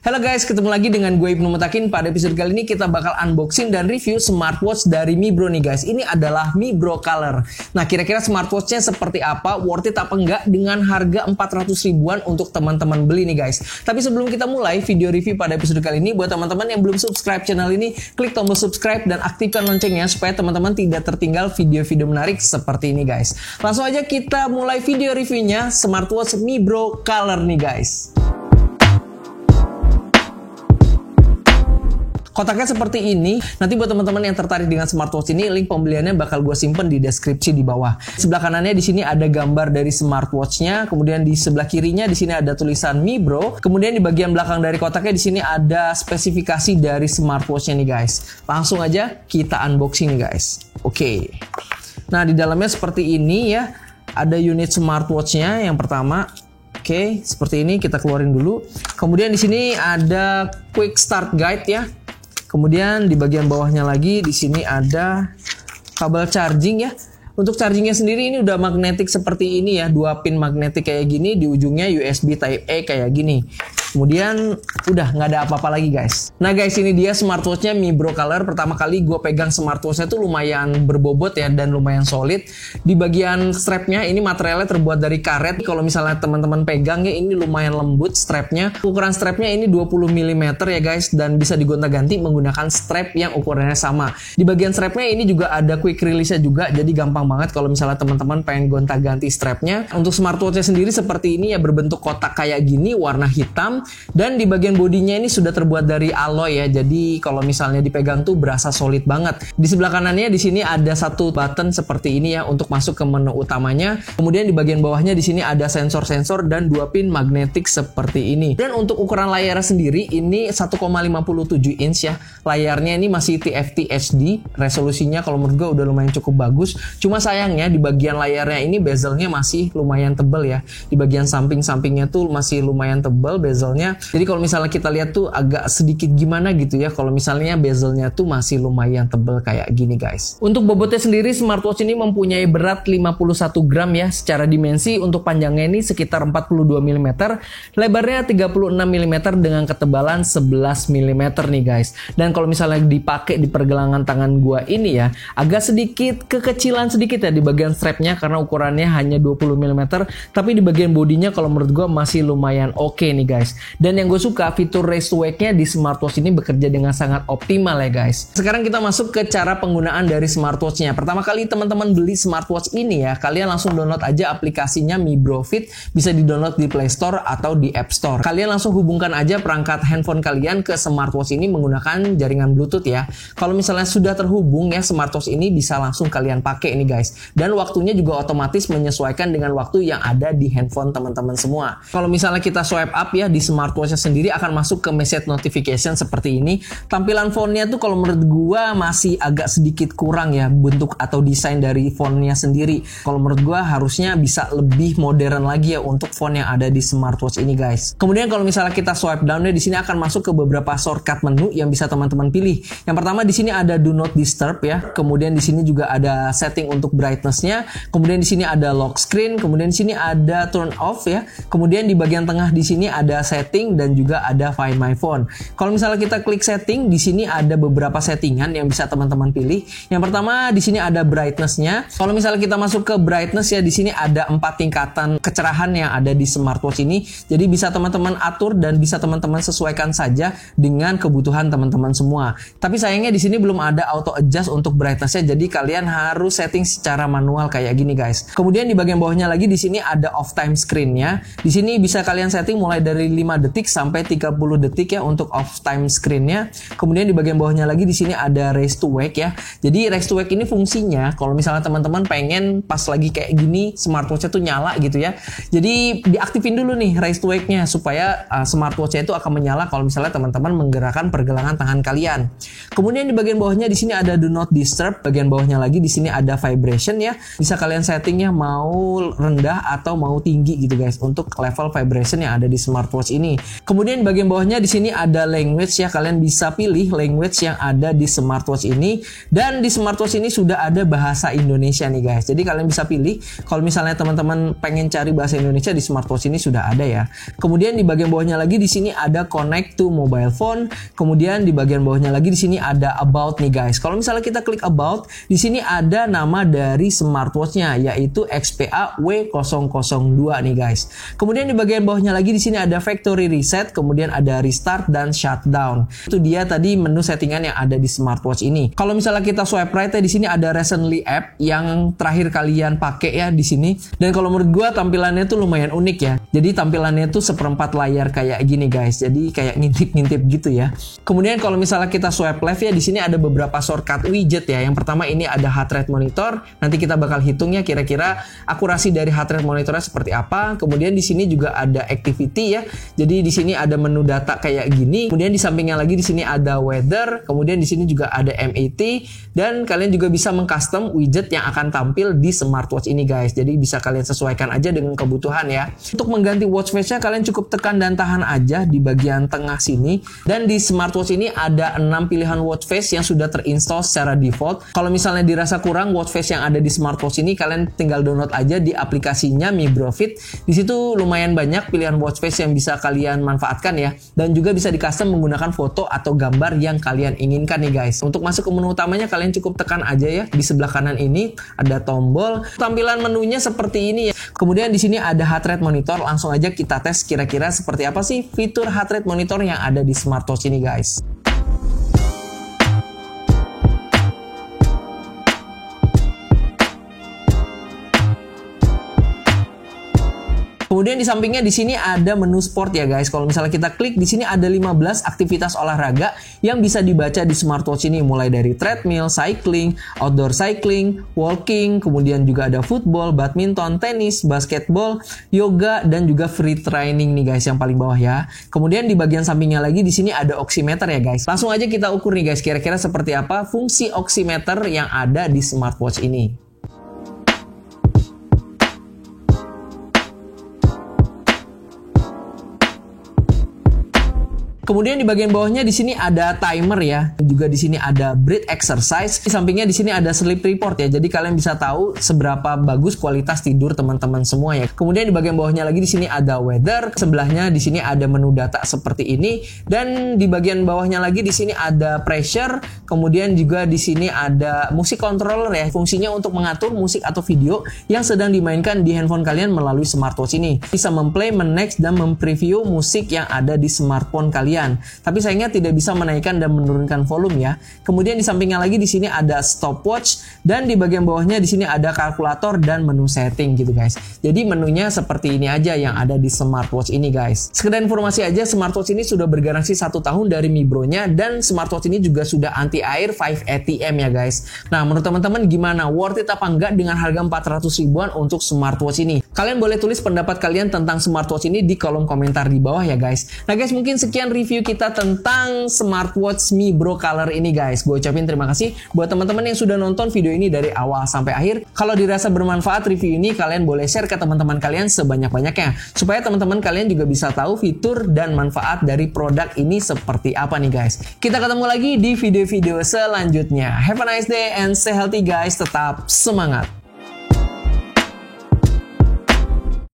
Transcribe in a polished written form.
Halo guys, ketemu lagi dengan gue Ibnu Mutakin. Pada episode kali ini kita bakal unboxing dan review smartwatch dari Mi Bro nih guys. Ini adalah Mi Bro Color. Nah, kira-kira smartwatchnya seperti apa? Worth it apa enggak dengan harga 400 ribuan untuk teman-teman beli nih guys. Tapi sebelum kita mulai video review pada episode kali ini, buat teman-teman yang belum subscribe channel ini, klik tombol subscribe dan aktifkan loncengnya supaya teman-teman tidak tertinggal video-video menarik seperti ini guys. Langsung aja kita mulai video reviewnya smartwatch Mi Bro Color nih guys. Kotaknya seperti ini. Nanti buat teman-teman yang tertarik dengan smartwatch ini, link pembeliannya bakal gue simpen di deskripsi di bawah. Sebelah kanannya di sini ada gambar dari smartwatchnya, kemudian di sebelah kirinya di sini ada tulisan Mi Bro. Kemudian di bagian belakang dari kotaknya di sini ada spesifikasi dari smartwatchnya nih guys. Langsung aja kita unboxing nih guys. Oke. Nah, di dalamnya seperti ini ya. Ada unit smartwatchnya yang pertama. Oke, seperti ini kita keluarin dulu. Kemudian di sini ada quick start guide ya. Kemudian di bagian bawahnya lagi di sini ada kabel charging ya. Untuk chargingnya sendiri ini udah magnetik seperti ini ya, 2 pin magnetik kayak gini, di ujungnya USB Type A kayak gini. Kemudian udah nggak ada apa-apa lagi guys. Nah guys, ini dia smartwatchnya Mi Bro Color. Pertama kali gue pegang smartwatchnya tuh lumayan berbobot ya dan lumayan solid. Di bagian strapnya ini materialnya terbuat dari karet. Kalau misalnya teman-teman pegang ya, ini lumayan lembut strapnya. Ukuran strapnya ini 20 mm ya guys, dan bisa digonta-ganti menggunakan strap yang ukurannya sama. Di bagian strapnya ini juga ada quick release-nya juga, jadi gampang banget kalau misalnya teman-teman pengen gonta-ganti strapnya. Untuk smartwatchnya sendiri seperti ini ya, berbentuk kotak kayak gini, warna hitam. Dan di bagian bodinya ini sudah terbuat dari alloy ya, jadi kalau misalnya dipegang tuh berasa solid banget. Di sebelah kanannya di sini ada satu button seperti ini ya untuk masuk ke menu utamanya. Kemudian di bagian bawahnya di sini ada sensor-sensor dan 2 pin magnetik seperti ini. Dan untuk ukuran layarnya sendiri ini 1,57 inch ya. Layarnya ini masih TFT HD, resolusinya kalau menurut gue udah lumayan cukup bagus. Cuma sayangnya di bagian layarnya ini bezelnya masih lumayan tebal ya. Di bagian samping-sampingnya tuh masih lumayan tebal bezelnya. Jadi kalau misalnya kita lihat tuh agak sedikit gimana gitu ya, kalau misalnya bezelnya tuh masih lumayan tebel kayak gini guys. Untuk bobotnya sendiri smartwatch ini mempunyai berat 51 gram ya. Secara dimensi untuk panjangnya ini sekitar 42 mm, lebarnya 36 mm dengan ketebalan 11 mm nih guys. Dan kalau misalnya dipakai di pergelangan tangan gua ini ya, agak sedikit kekecilan sedikit ya di bagian strapnya karena ukurannya hanya 20 mm, tapi di bagian bodinya kalau menurut gua masih lumayan oke nih guys. Dan yang gue suka, fitur raise to wake-nya di smartwatch ini bekerja dengan sangat optimal ya guys. Sekarang kita masuk ke cara penggunaan dari smartwatch-nya. Pertama kali teman-teman beli smartwatch ini ya, kalian langsung download aja aplikasinya Mi Bro Fit. Bisa di-download di Play Store atau di App Store. Kalian langsung hubungkan aja perangkat handphone kalian ke smartwatch ini menggunakan jaringan Bluetooth ya. Kalau misalnya sudah terhubung ya, smartwatch ini bisa langsung kalian pakai ini guys. Dan waktunya juga otomatis menyesuaikan dengan waktu yang ada di handphone teman-teman semua. Kalau misalnya kita swipe up ya, di smartwatch sendiri akan masuk ke message notification seperti ini. Tampilan fontnya tuh kalau menurut gua masih agak sedikit kurang ya, bentuk atau desain dari fontnya sendiri. Kalau menurut gua harusnya bisa lebih modern lagi ya untuk font yang ada di smartwatch ini guys. Kemudian kalau misalnya kita swipe down ya, di sini akan masuk ke beberapa shortcut menu yang bisa teman-teman pilih. Yang pertama di sini ada do not disturb ya. Kemudian di sini juga ada setting untuk brightness-nya. Kemudian di sini ada lock screen. Kemudian di sini ada turn off ya. Kemudian di bagian tengah di sini ada setting dan juga ada Find My Phone. Kalau misalnya kita klik setting, di sini ada beberapa settingan yang bisa teman-teman pilih. Yang pertama di sini ada brightness-nya. Kalau misalnya kita masuk ke brightness ya, di sini ada 4 tingkatan kecerahan yang ada di smartwatch ini. Jadi bisa teman-teman atur dan bisa teman-teman sesuaikan saja dengan kebutuhan teman-teman semua. Tapi sayangnya di sini belum ada auto adjust untuk brightness-nya. Jadi kalian harus setting secara manual kayak gini guys. Kemudian di bagian bawahnya lagi di sini ada off time screen-nya. Di sini bisa kalian setting mulai dari 5 detik sampai 30 detik ya untuk off time screen-nya. Kemudian di bagian bawahnya lagi di sini ada raise to wake ya. Jadi raise to wake ini fungsinya kalau misalnya teman-teman pengen pas lagi kayak gini smartwatch-nya tuh nyala gitu ya. Jadi diaktifin dulu nih raise to wake-nya supaya smartwatch-nya itu akan menyala kalau misalnya teman-teman menggerakkan pergelangan tangan kalian. Kemudian di bagian bawahnya di sini ada do not disturb. Bagian bawahnya lagi di sini ada vibration ya. Bisa kalian settingnya mau rendah atau mau tinggi gitu guys untuk level vibration yang ada di smartwatch ini. Kemudian di bagian bawahnya di sini ada language ya, kalian bisa pilih language yang ada di smartwatch ini, dan di smartwatch ini sudah ada bahasa Indonesia nih guys. Jadi kalian bisa pilih kalau misalnya teman-teman pengen cari bahasa Indonesia, di smartwatch ini sudah ada ya. Kemudian di bagian bawahnya lagi di sini ada connect to mobile phone. Kemudian di bagian bawahnya lagi di sini ada about nih guys. Kalau misalnya kita klik about, di sini ada nama dari smartwatchnya yaitu XPA W002 nih guys. Kemudian di bagian bawahnya lagi di sini ada factory reset, kemudian ada restart dan shutdown. Itu dia tadi menu settingan yang ada di smartwatch ini. Kalau misalnya kita swipe right ya, di sini ada recently app yang terakhir kalian pakai ya di sini. Dan kalau menurut gua tampilannya tuh lumayan unik ya. Jadi tampilannya tuh seperempat layar kayak gini guys. Jadi kayak ngintip-ngintip gitu ya. Kemudian kalau misalnya kita swipe left ya, di sini ada beberapa shortcut widget ya. Yang pertama ini ada heart rate monitor. Nanti kita bakal hitungnya kira-kira akurasi dari heart rate monitornya seperti apa. Kemudian di sini juga ada activity ya. Jadi di sini ada menu data kayak gini. Kemudian di sampingnya lagi di sini ada weather. Kemudian di sini juga ada MAT, dan kalian juga bisa mengcustom widget yang akan tampil di smartwatch ini guys. Jadi bisa kalian sesuaikan aja dengan kebutuhan ya. Untuk mengganti watch face-nya kalian cukup tekan dan tahan aja di bagian tengah sini. Dan di smartwatch ini ada 6 pilihan watch face yang sudah terinstall secara default. Kalau misalnya dirasa kurang watch face yang ada di smartwatch ini, kalian tinggal download aja di aplikasinya Mi Bro Fit. Di situ lumayan banyak pilihan watch face yang bisa kalian manfaatkan ya. Dan juga bisa di custom menggunakan foto atau gambar yang kalian inginkan nih guys. Untuk masuk ke menu utamanya kalian cukup tekan aja ya. Di sebelah kanan ini ada tombol. Tampilan menunya seperti ini ya. Kemudian di sini ada heart rate monitor. Langsung aja kita tes kira-kira seperti apa sih fitur heart rate monitor yang ada di smartwatch ini guys. Kemudian di sampingnya di sini ada menu sport ya guys. Kalau misalnya kita klik di sini ada 15 aktivitas olahraga yang bisa dibaca di smartwatch ini, mulai dari treadmill, cycling, outdoor cycling, walking, kemudian juga ada football, badminton, tenis, basketball, yoga, dan juga free training nih guys yang paling bawah ya. Kemudian di bagian sampingnya lagi di sini ada oximeter ya guys. Langsung aja kita ukur nih guys kira-kira seperti apa fungsi oximeter yang ada di smartwatch ini. Kemudian di bagian bawahnya di sini ada timer ya. Juga di sini ada breath exercise. Di sampingnya di sini ada sleep report ya. Jadi kalian bisa tahu seberapa bagus kualitas tidur teman-teman semua ya. Kemudian di bagian bawahnya lagi di sini ada weather. Sebelahnya di sini ada menu data seperti ini, dan di bagian bawahnya lagi di sini ada pressure. Kemudian juga di sini ada music controller ya. Fungsinya untuk mengatur musik atau video yang sedang dimainkan di handphone kalian melalui smartwatch ini. Bisa memplay, menext, dan mempreview musik yang ada di smartphone kalian. Tapi sayangnya tidak bisa menaikkan dan menurunkan volume ya. Kemudian di sampingnya lagi di sini ada stopwatch, dan di bagian bawahnya di sini ada kalkulator dan menu setting gitu guys. Jadi menunya seperti ini aja yang ada di smartwatch ini guys. Sekedar informasi aja, smartwatch ini sudah bergaransi 1 tahun dari Mi Bro-nya, dan smartwatch ini juga sudah anti air 5 ATM ya guys. Nah, menurut teman-teman gimana? Worth it apa enggak dengan harga 400 ribuan untuk smartwatch ini? Kalian boleh tulis pendapat kalian tentang smartwatch ini di kolom komentar di bawah ya guys. Nah guys, mungkin sekian review kita tentang smartwatch Mi Bro Color ini guys. Gue ucapin terima kasih buat teman-teman yang sudah nonton video ini dari awal sampai akhir. Kalau dirasa bermanfaat review ini, kalian boleh share ke teman-teman kalian sebanyak-banyaknya, supaya teman-teman kalian juga bisa tahu fitur dan manfaat dari produk ini seperti apa nih guys. Kita ketemu lagi di video-video selanjutnya. Have a nice day and stay healthy guys. Tetap semangat.